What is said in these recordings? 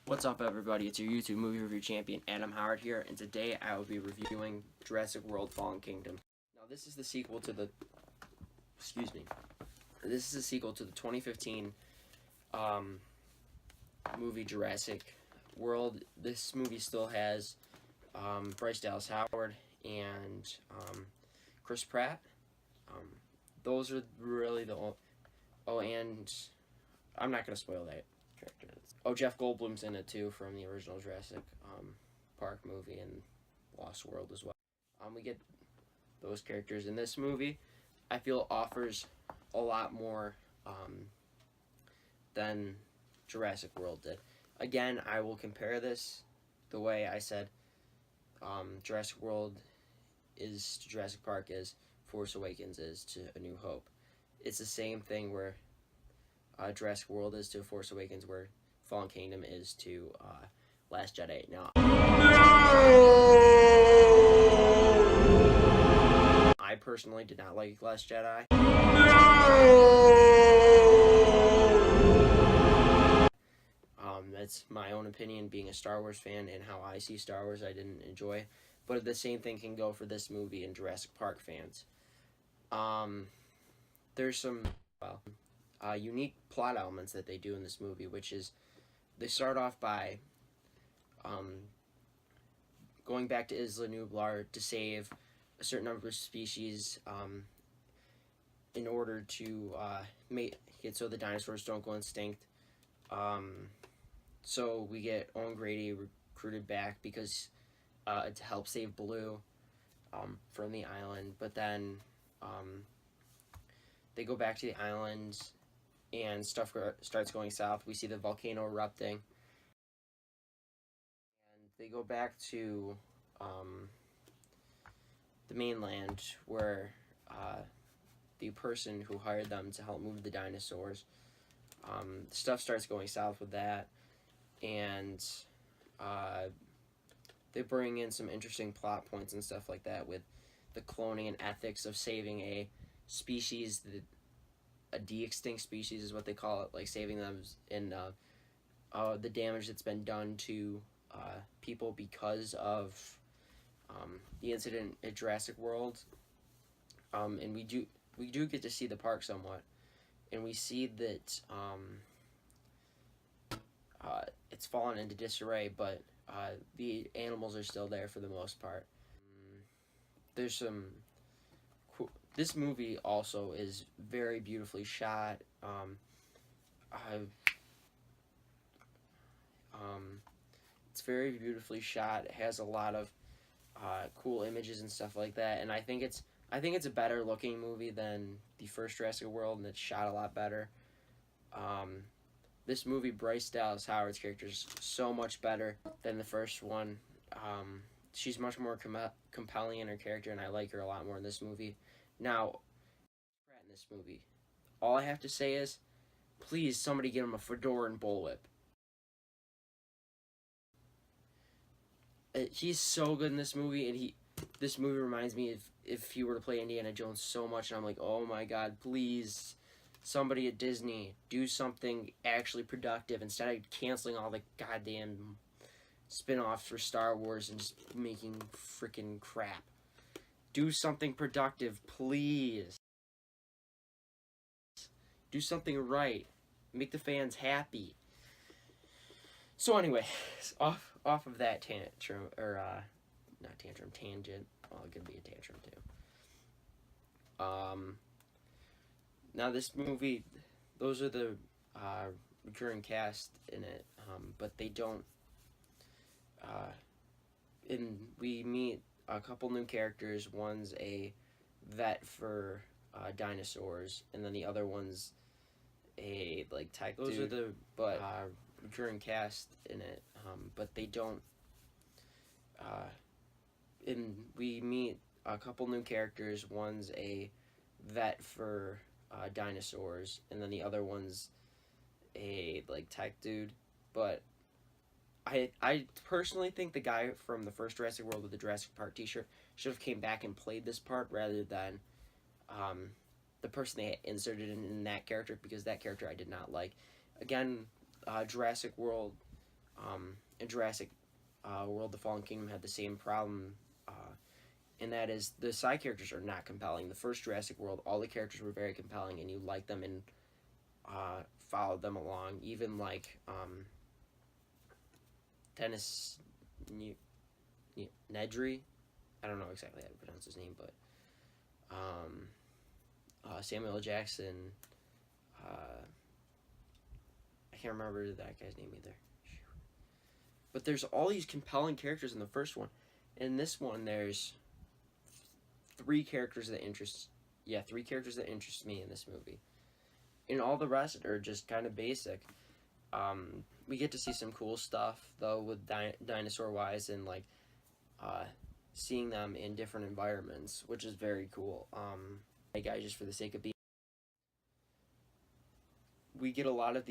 What's up, everybody? It's your YouTube movie review champion, Adam Howard here, and today I will be reviewing Jurassic World: Fallen Kingdom. Now, this is the sequel to the, this is a sequel to the 2015 movie Jurassic World. This movie still has Bryce Dallas Howard and Chris Pratt. Those are really the and I'm not gonna spoil that character. Oh, Jeff Goldblum's in it too from the original Jurassic Park movie and Lost World as well. We get those characters in this movie. I feel offers a lot more than Jurassic World did. Again, I will compare this the way I said Jurassic World is to Jurassic Park is Force Awakens is to A New Hope. It's the same thing where Jurassic World is to Force Awakens, where Fallen Kingdom is to Last Jedi. Now, I personally did not like Last Jedi. That's my own opinion, being a Star Wars fan and how I see Star Wars. I didn't enjoy, but the same thing can go for this movie and Jurassic Park fans. There's some unique plot elements that they do in this movie, which is they start off by going back to Isla Nublar to save a certain number of species in order to make it so the dinosaurs don't go extinct. So we get Owen Grady recruited back because to help save Blue from the island, but then they go back to the island and stuff starts going south. We see the volcano erupting, and they go back to the mainland where the person who hired them to help move the dinosaurs, stuff starts going south with that, and they bring in some interesting plot points and stuff like that with the cloning and ethics of saving a species that a de-extinct species is what they call it, like saving them in the damage that's been done to people because of the incident at Jurassic World. And we do get to see the park somewhat, and we see that it's fallen into disarray, but the animals are still there for the most part. There's some This movie also is very beautifully shot. It's very beautifully shot. It has a lot of cool images and stuff like that, and I think it's a better looking movie than the first Jurassic World, and it's shot a lot better. This movie, Bryce Dallas Howard's character is so much better than the first one. She's much more compelling in her character, and I like her a lot more in this movie. Now, in this movie, all I have to say is, please, somebody get him a fedora and bullwhip. He's so good in this movie, and this movie reminds me of if he were to play Indiana Jones so much, and I'm like, oh my god, please, somebody at Disney, do something actually productive instead of canceling all the goddamn spin-offs for Star Wars and just making freaking crap. Do something productive, please. Do something right. Make the fans happy. So anyway, off of that tantrum, or not tantrum, tangent. Well, it could be a tantrum too. Now this movie, those are the recurring cast in it, but they don't. We meet a couple new characters. One's a vet for dinosaurs, and then the other one's a tech dude. Those are the recurring cast in it, but they don't. We meet a couple new characters. One's a vet for dinosaurs, and then the other one's a tech dude. But I personally think the guy from the first Jurassic World with the Jurassic Park t-shirt should have came back and played this part rather than the person they inserted in that character, because that character I did not like. Again, Jurassic World in Jurassic World: The Fallen Kingdom had the same problem, and that is the side characters are not compelling. The first Jurassic World, all the characters were very compelling, and you liked them and followed them along. Even like Dennis Nedry, I don't know exactly how to pronounce his name, but Samuel L. Jackson. I can't remember that guy's name either. But there's all these compelling characters in the first one. In this one, there's three characters that interest me in this movie. And all the rest are just kind of basic. We get to see some cool stuff though with dinosaur wise, and like seeing them in different environments, which is very cool. Guys, just for the sake of being, we get a lot of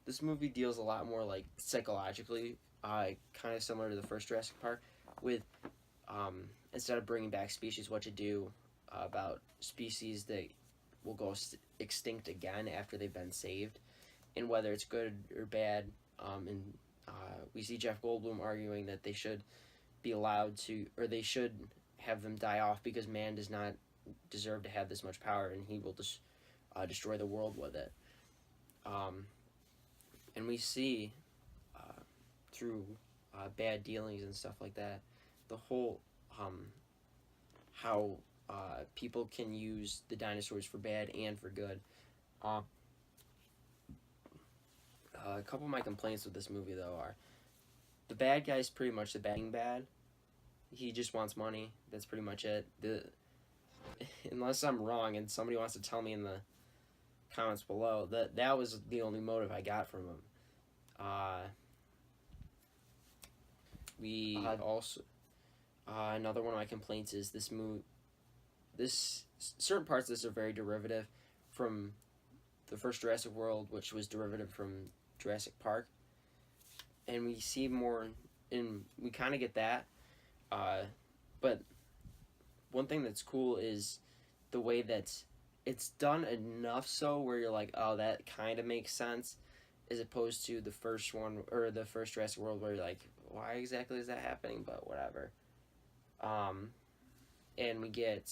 this movie deals a lot more like psychologically, kind of similar to the first Jurassic Park, with instead of bringing back species, what to do about species that will go extinct again after they've been saved, and whether it's good or bad. And we see Jeff Goldblum arguing that they should be allowed to, or they should have them die off because man does not deserve to have this much power, and he will just destroy the world with it. And we see through bad dealings and stuff like that, the whole how people can use the dinosaurs for bad and for good. A couple of my complaints with this movie though are the bad guy's pretty much the bad. He just wants money. That's pretty much it. Unless I'm wrong and somebody wants to tell me in the comments below, that was the only motive I got from him. Also another one of my complaints is this certain parts of this are very derivative from the first Jurassic World, which was derivative from Jurassic Park, and we see more, and we kind of get that, but one thing that's cool is the way that it's done enough so where you're like, oh, that kind of makes sense, as opposed to the first one, or the first Jurassic World, where you're like, why exactly is that happening, but whatever. And we get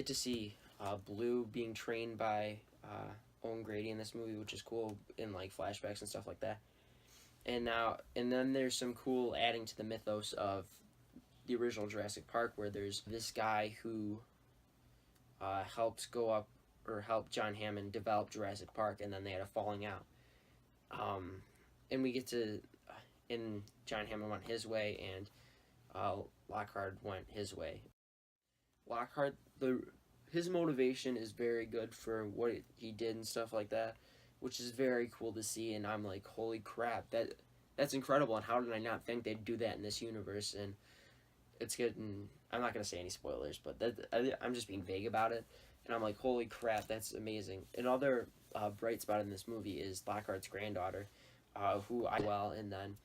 to see Blue being trained by Owen Grady in this movie, which is cool, in like flashbacks and stuff like that. And then there's some cool adding to the mythos of the original Jurassic Park, where there's this guy who helped John Hammond develop Jurassic Park, and then they had a falling out. And we get to, and John Hammond went his way, and Lockhart went his way. Lockhart, his motivation is very good for what he did and stuff like that, which is very cool to see, and I'm like, holy crap, that's incredible, and how did I not think they'd do that in this universe? And it's good, and I'm not going to say any spoilers, but I'm just being vague about it, and I'm like, holy crap, that's amazing. Another bright spot in this movie is Lockhart's granddaughter, who I well, and then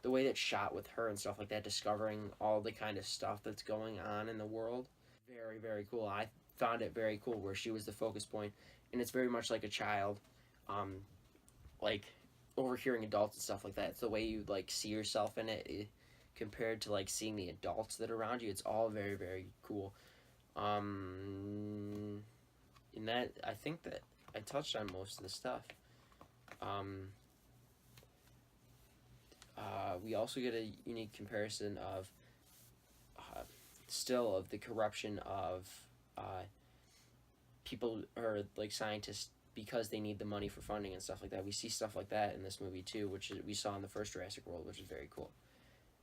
the way that's shot with her and stuff like that, discovering all the kind of stuff that's going on in the world, very, very cool. I found it very cool where she was the focus point, and it's very much like a child, like overhearing adults and stuff like that. It's the way you like see yourself in it, compared to like seeing the adults that are around you. It's all very, very cool. And that, I think that I touched on most of the stuff. We also get a unique comparison of still of the corruption of people, or like scientists, because they need the money for funding and stuff like that. We see stuff like that in this movie too, which we saw in the first Jurassic World, which is very cool.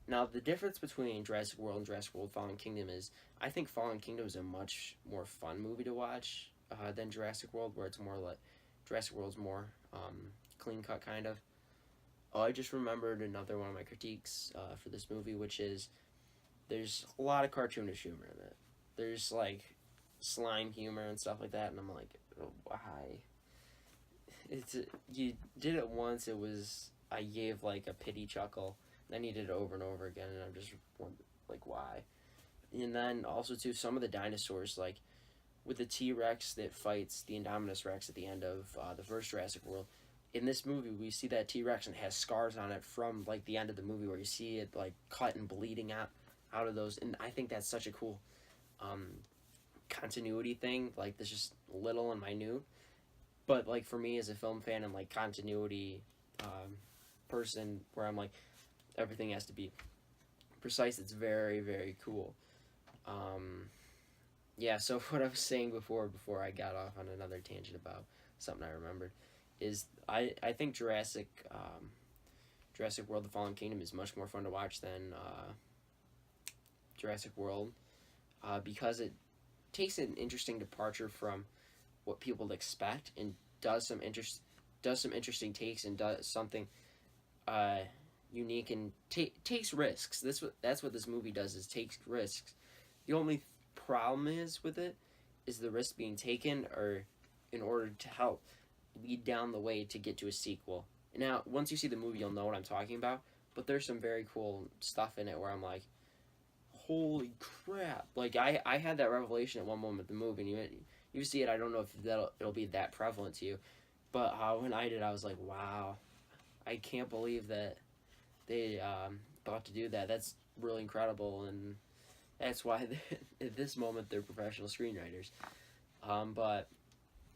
Now, the difference between Jurassic World and Jurassic World Fallen Kingdom is, I think Fallen Kingdom is a much more fun movie to watch than Jurassic World, where it's more like, Jurassic World's more clean-cut, kind of. Oh, I just remembered another one of my critiques for this movie, which is, there's a lot of cartoonish humor in it. There's, like, slime humor and stuff like that, and I'm like, oh, why? You did it once, I gave, like, a pity chuckle. Then you did it over and over again, and I'm just like, why? And then also too, some of the dinosaurs, like with the T-Rex that fights the Indominus Rex at the end of the first Jurassic World, in this movie we see that T-Rex and it has scars on it from like the end of the movie where you see it like cut and bleeding out of those, and I think that's such a cool um, continuity thing. Like this just little and minute, but like for me as a film fan and like continuity person, where I'm like everything has to be precise. It's very very cool. Yeah. So what I was saying before I got off on another tangent about something I remembered is I think Jurassic World: The Fallen Kingdom is much more fun to watch than Jurassic World, because it takes an interesting departure from what people expect and does some interesting takes and does something uh, unique and takes risks. That's what this movie does, is takes risks. The only problem is with it is the risk being taken or in order to help lead down the way to get to a sequel. Now, once you see the movie, you'll know what I'm talking about. But there's some very cool stuff in it where I'm like, holy crap! Like I had that revelation at one moment in the movie. And you see it. I don't know if it'll be that prevalent to you, but when I did, I was like, wow, I can't believe that they thought to do that. That's really incredible, and that's why at this moment they're professional screenwriters. But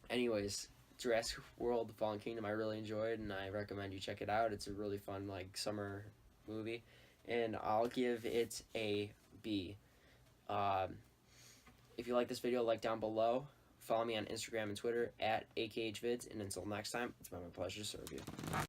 anyways, Jurassic World: The Fallen Kingdom I really enjoyed, and I recommend you check it out. It's a really fun like summer movie, and I'll give it a B. Um, if you like this video, like down below. Follow me on Instagram and Twitter at AKHVids, and until next time, it's been my pleasure to serve you.